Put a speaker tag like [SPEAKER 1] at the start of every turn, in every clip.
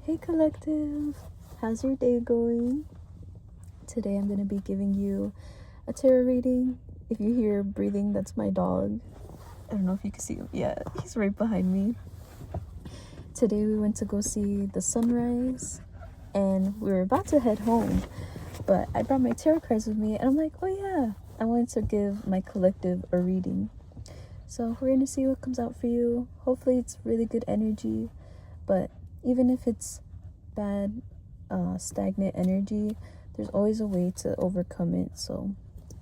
[SPEAKER 1] Hey collective, how's your day going? Today I'm going to be giving you a tarot reading. If you hear breathing, that's my dog. I don't know if you can see him. Yeah, he's right behind me. Today we went to go see the sunrise and we were about to head home, but I brought my tarot cards with me and I'm like, oh yeah, I wanted to give my collective a reading. So we're going to see what comes out for you. Hopefully it's really good energy, but even if it's bad, stagnant energy, there's always a way to overcome it. So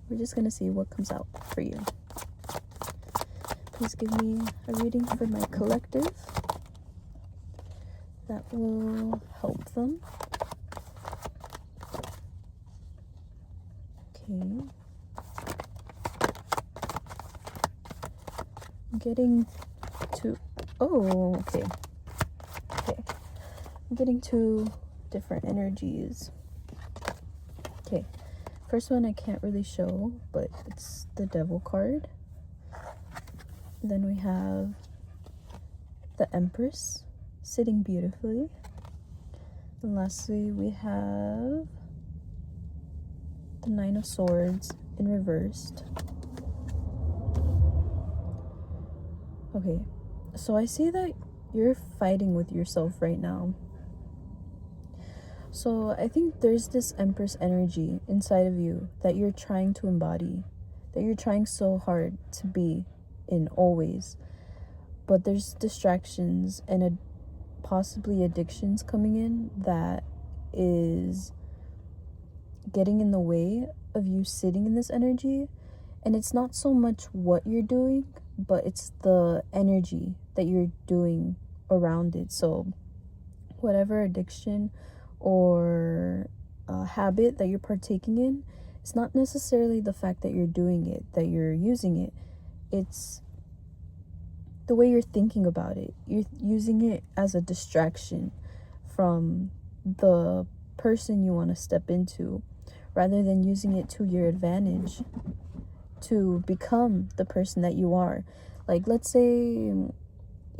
[SPEAKER 1] we're just gonna see what comes out for you. Please give me a reading for my collective that will help them. Okay. I'm getting to... Oh, okay. I'm getting two different energies. Okay, first one I can't really show, but it's the Devil card. Then we have the Empress sitting beautifully. And lastly, we have the Nine of Swords in reversed. Okay, so I see that you're fighting with yourself right now. So I think there's this Empress energy inside of you that you're trying to embody, that you're trying so hard to be in always. But there's distractions and possibly addictions coming in that is getting in the way of you sitting in this energy. And it's not so much what you're doing, but it's the energy that you're doing around it. So whatever addiction or habit that you're partaking in, it's not necessarily the fact that you're doing it, that you're using it. It's the way you're thinking about it. You're using it as a distraction from the person you want to step into, rather than using it to your advantage to become the person that you are. Like, let's say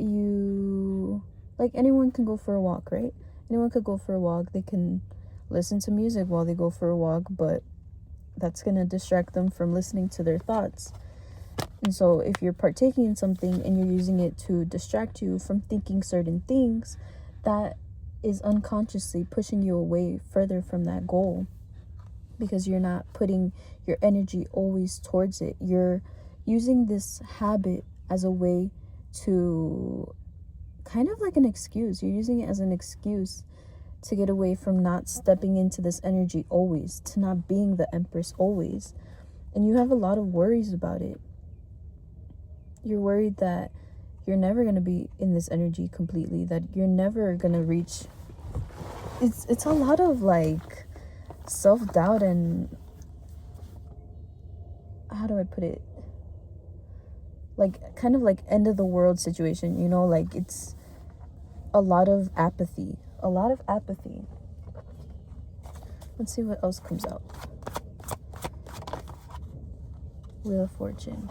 [SPEAKER 1] anyone can go for a walk, right? Anyone could go for a walk. They can listen to music while they go for a walk, but that's going to distract them from listening to their thoughts. And so if you're partaking in something and you're using it to distract you from thinking certain things, that is unconsciously pushing you away further from that goal, because you're not putting your energy always towards it. You're using this habit as a way to kind of like an excuse. You're using it as an excuse to get away from not stepping into this energy always, to not being the Empress always. And you have a lot of worries about it. You're worried that you're never going to be in this energy completely, that you're never going to reach. It's a lot of like self-doubt and, how do I put it, like kind of like end of the world situation, you know, like it's a lot of apathy. Let's see what else comes out. Wheel of Fortune.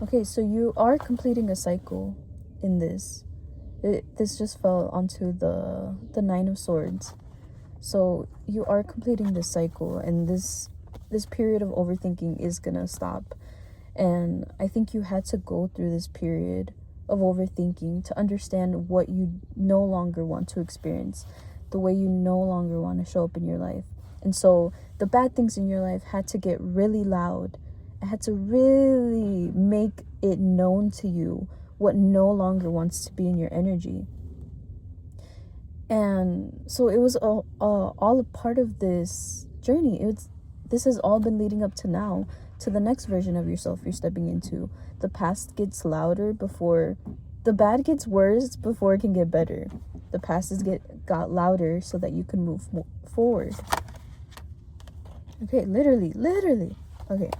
[SPEAKER 1] Okay, so you are completing a cycle in this. This just fell onto the Nine of Swords. So you are completing this cycle, and this period of overthinking is gonna stop. And I think you had to go through this period of overthinking to understand what you no longer want to experience, the way you no longer want to show up in your life. And so the bad things in your life had to get really loud. It had to really make it known to you what no longer wants to be in your energy. And so it was all a part of this journey. This has all been leading up to now, to the next version of yourself you're stepping into. The past gets louder before the bad gets worse, before it can get better. The past got louder so that you can move forward. Okay, literally. Okay,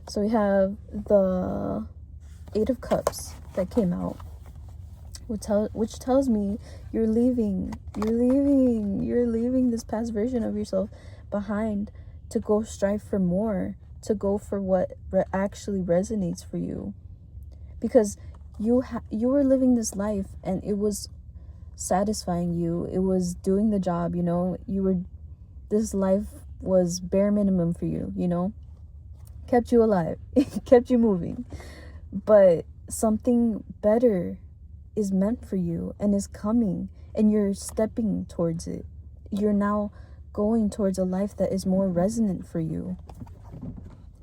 [SPEAKER 1] so we have the Eight of Cups that came out, which tells me you're leaving this past version of yourself behind to go strive for more, to go for what actually resonates for you. Because you were living this life and it was satisfying you. It was doing the job, you know. This life was bare minimum for you, you know. Kept you alive. It kept you moving. But something better is meant for you and is coming, and you're stepping towards it. You're now going towards a life that is more resonant for you.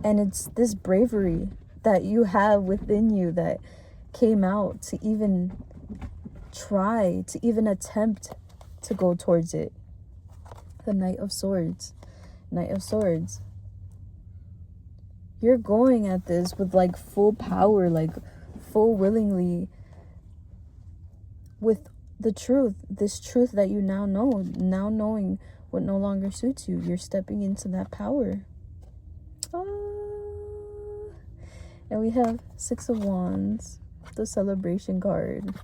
[SPEAKER 1] And it's this bravery that you have within you that came out to even try, to even attempt to go towards it. The Knight of Swords. Knight of Swords. You're going at this with like full power, like full willingly, with the truth, this truth that you now know, now knowing what no longer suits you. You're stepping into that power. And we have Six of Wands, the Celebration card.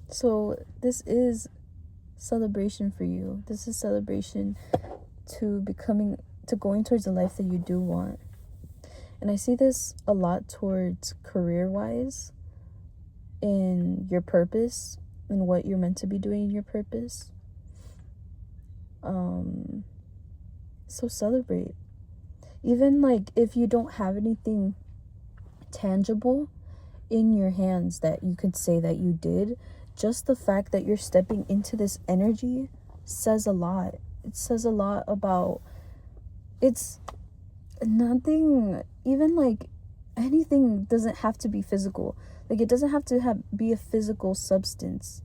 [SPEAKER 1] So this is celebration for you. This is celebration to going towards the life that you do want. And I see this a lot towards career-wise, in your purpose, and what you're meant to be doing in your purpose. So celebrate. Even like if you don't have anything tangible in your hands that you could say that you did, just the fact that you're stepping into this energy says a lot. It says a lot about, it's nothing, even like anything doesn't have to be physical. Like it doesn't have to be a physical sustenance,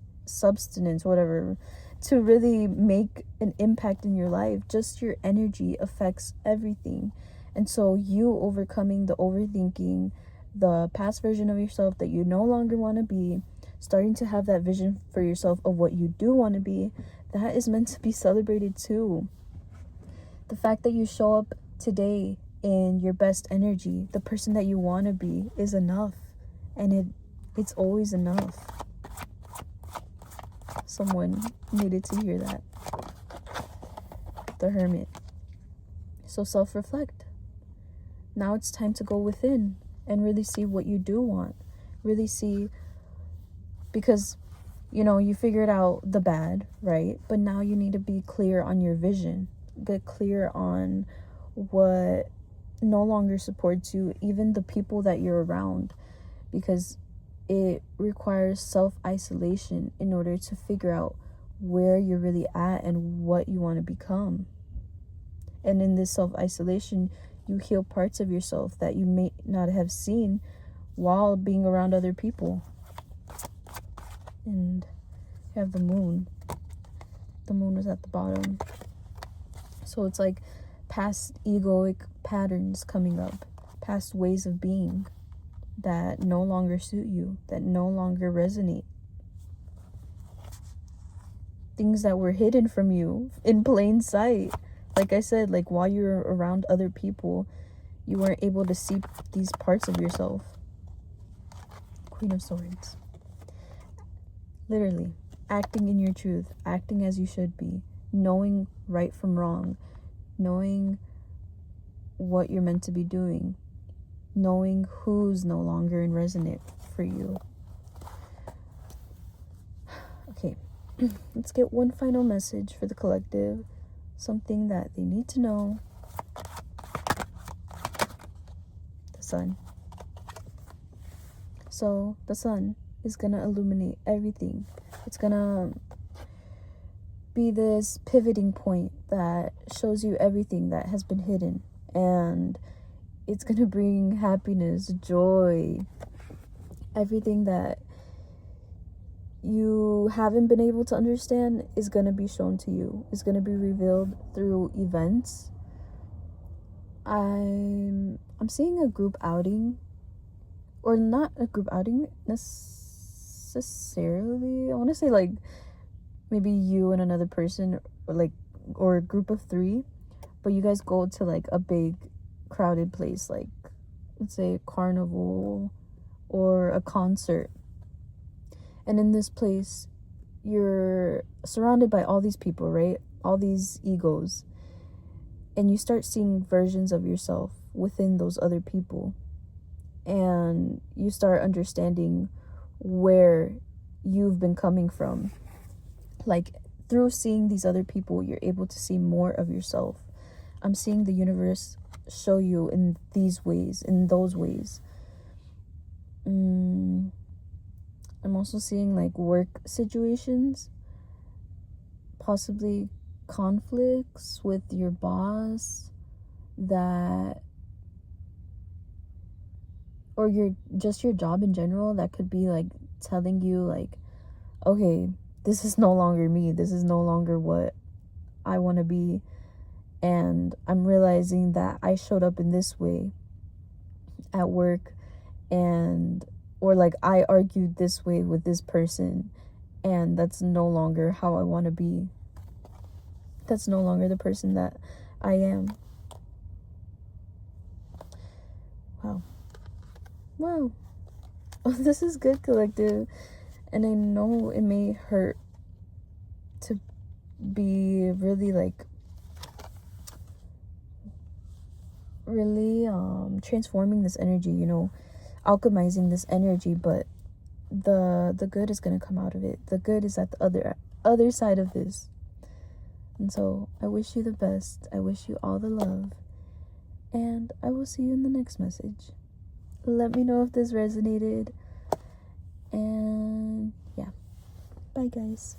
[SPEAKER 1] whatever, to really make an impact in your life. Just your energy affects everything. And so you overcoming the overthinking, the past version of yourself that you no longer want to be, starting to have that vision for yourself of what you do want to be, that is meant to be celebrated too. The fact that you show up today in your best energy, the person that you want to be, is enough. And it's always enough. Someone needed to hear that. The Hermit. So self-reflect. Now it's time to go within and really see what you do want. Really see, because, you know, you figured out the bad, right? But now you need to be clear on your vision. Get clear on what no longer supports you, even the people that you're around. Because it requires self-isolation in order to figure out where you're really at and what you want to become. And in this self-isolation, you heal parts of yourself that you may not have seen while being around other people. And you have the Moon. The Moon was at the bottom. So it's like past egoic patterns coming up, past ways of being that no longer suit you, that no longer resonate. Things that were hidden from you in plain sight. Like I said, like while you're around other people, you weren't able to see these parts of yourself. Queen of Swords. Literally, acting in your truth, acting as you should be, knowing right from wrong, knowing what you're meant to be doing, knowing who's no longer in resonate for you. Okay, let's get one final message for the collective. Something that they need to know. The Sun. So the Sun is gonna illuminate everything. It's gonna be this pivoting point that shows you everything that has been hidden, and it's gonna bring happiness, joy, everything that you haven't been able to understand is going to be shown to you, is going to be revealed through events. I'm seeing a group outing, or not a group outing necessarily. I want to say like maybe you and another person, or a group of 3, but you guys go to like a big crowded place, like let's say a carnival or a concert. And in this place, you're surrounded by all these people, right? All these egos. And you start seeing versions of yourself within those other people. And you start understanding where you've been coming from. Like, through seeing these other people, you're able to see more of yourself. I'm seeing the universe show you in these ways, in those ways. I'm also seeing like work situations, possibly conflicts with your boss, that, or your job in general, that could be like telling you like, okay, this is no longer me, this is no longer what I want to be, and I'm realizing that I showed up in this way at work, and or like I argued this way with this person, and that's no longer how I want to be. That's no longer the person that I am. Wow. Oh, this is good, collective. And I know it may hurt to be really like really transforming this energy, you know, alchemizing this energy, but the good is going to come out of it. The good is at the other side of this. And so I wish you the best. I wish you all the love, and I will see you in the next message. Let me know if this resonated, and yeah, bye guys.